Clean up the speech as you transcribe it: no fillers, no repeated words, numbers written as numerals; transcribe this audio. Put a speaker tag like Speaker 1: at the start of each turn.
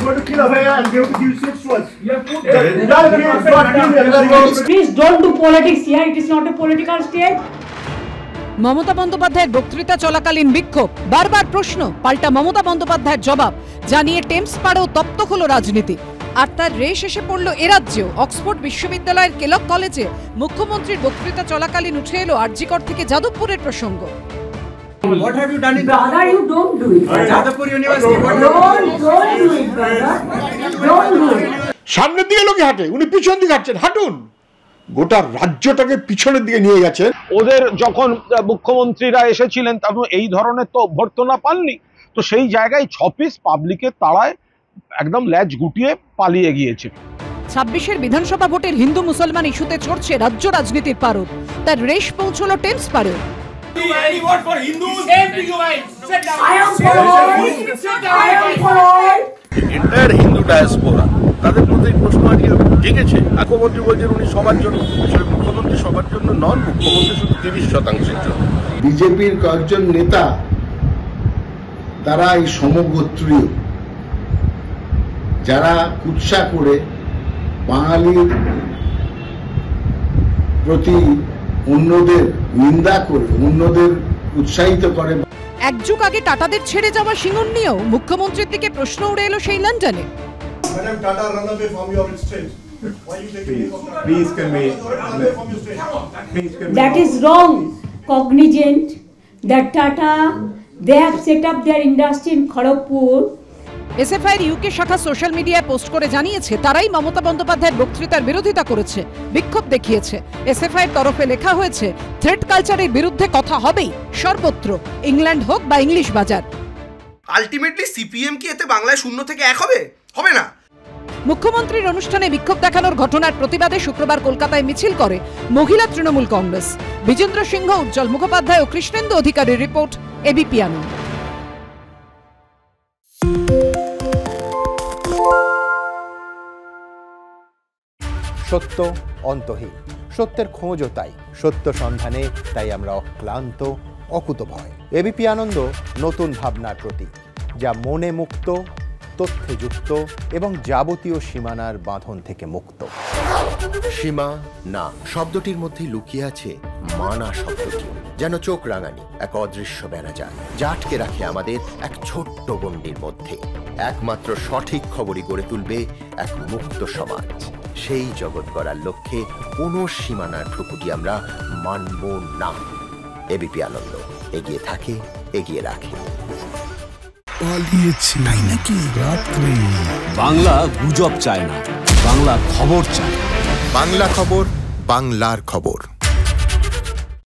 Speaker 1: going to kill a bear and give you 6 words.
Speaker 2: Please don't do politics here. It is not a political state.
Speaker 3: Mamata বন্দ্যোপাধ্যায়ের বক্তৃতা চলাকালীন বিক্ষোভ, বারবার প্রশ্ন, পাল্টা মমতা বন্দ্যোপাধ্যায়ের জবাব, জানিয়ে টেমস পাড়েও তপ্ত হলো রাজনীতি। আর তার রেশ এসে পড়ল এরাজ্যেও। অক্সফোর্ড বিশ্ববিদ্যালয়ের কেলক কলেজে মুখ্যমন্ত্রীর বক্তৃতা চলাকালীন উঠে এলো আরজিকর থেকে যাদবপুরের প্রসঙ্গ।
Speaker 4: What have you done in
Speaker 2: Brother, you don't do it.
Speaker 4: Jadavpur University?
Speaker 2: Don't do it, brother. Don't do it.
Speaker 5: সামনের দিকে লোকে হাঁটে, উনি পিছন দিকে হাঁটছেন, হাঁটুন। গোটা রাজ্যটাকে পিছনের দিকে নিয়ে গেছেন।
Speaker 6: ওদের যখন মুখ্যমন্ত্রীরা এসেছিলেন তখন এই ধরনের তো অভ্যর্থনা পাননি, তো সেই জায়গায় 6 পিস পাবলিকের তাড়ায় একদম ল্যাজ গুটিয়ে পালিয়ে গিয়েছে।
Speaker 3: 26-এর বিধানসভা ভোটের হিন্দু মুসলমান ইস্যুতে চড়ছে রাজ্য রাজনীতির পারদ, তার রেশ পৌঁছলো টেমস পাড়েও।
Speaker 7: এন্টায়ার হিন্দু ডায়াসপোরা তাদের মধ্যে প্রশ্ন আজকে জেগেছে। মুখ্যমন্ত্রী বলছেন উনি সবার জন্য, মুখ্যমন্ত্রী সবার জন্য নন, মুখ্যমন্ত্রী শুধু 30% জন্য।
Speaker 8: বিজেপির কয়েকজন নেতা তারা এই সমগোত্রীয় যারা কুৎসা করে বাঙালির প্রতি অন্যদের নিন্দা করে, অন্যদের উৎসাহিত করে।
Speaker 3: এক যুগ আগে টাটাদের ছেড়ে যাওয়া সিঙ্গুর নিয়েও মুখ্যমন্ত্রীর দিকে প্রশ্ন উড়ে এলো সেই লন্ডনে।
Speaker 1: Madam Tata run away from your stage. Why you taking leave of Tata?
Speaker 9: Please convey.
Speaker 2: That is wrong. Cognizant that Tata, they have set up their industry in Kharagpur.
Speaker 3: এসএফআইয়ের ইউকে শাখা সোশ্যাল মিডিয়ায় post করে জানিয়েছে তারাই মমতা বন্দ্যোপাধ্যায়ের বক্তৃতার বিরোধিতা করেছে, বিক্ষোভ দেখিয়েছে। এসএফআইয়ের তরফে লেখা হয়েছে, থ্রেট কালচারের বিরুদ্ধে কথা হবেই সর্বত্র, ইংল্যান্ড হোক বা ইংলিশ বাজার।
Speaker 10: আলটিমেটলি সিপিএম কি এতে বাংলায় 0 থেকে 1 হবে? হবে না।
Speaker 3: মুখ্যমন্ত্রীর অনুষ্ঠানে বিক্ষোভ দেখানোর ঘটনার প্রতিবাদে শুক্রবার কলকাতায় মিছিল করে মহিলা তৃণমূল কংগ্রেস। বিজেন্দ্র সিংহ, উজ্জ্বল মুখোপাধ্যায় ও কৃষ্ণেন্দু অধিকারীর রিপোর্ট, এবিপি আনন্দ।
Speaker 11: সত্য অন্তহীন, সত্যের খোঁজও তাই, সত্য সন্ধানে তাই আমরা অক্লান্ত, অকুতভয়। এবিপি আনন্দ নতুন ভাবনার প্রতীক, যা মনে মুক্ত, তথ্যে যুক্ত এবং যাবতীয় সীমানার বাঁধন থেকে মুক্ত।
Speaker 12: সীমা না শব্দটির মধ্যে লুকিয়ে আছে মানা শব্দটি, যেন চোখ রাঙানি এক অদৃশ্য বেড়াজাল, যা আটকে রাখে আমাদের এক ছোট্ট গণ্ডির মধ্যে। একমাত্র সঠিক খবরই গড়ে তুলবে এক মুক্ত সমাজ। সেই জগৎ গড়ার লক্ষ্যে কোনো সীমানার ঠুকুটি আমরা মানব না। এবিপি আনন্দ এগিয়ে থাকে, এগিয়ে রাখে।
Speaker 13: পালিয়েছে তাই নাকি? রাত্রি
Speaker 14: বাংলা গুজব চায় না, বাংলা খবর চায়।
Speaker 12: বাংলা খবর, বাংলার খবর।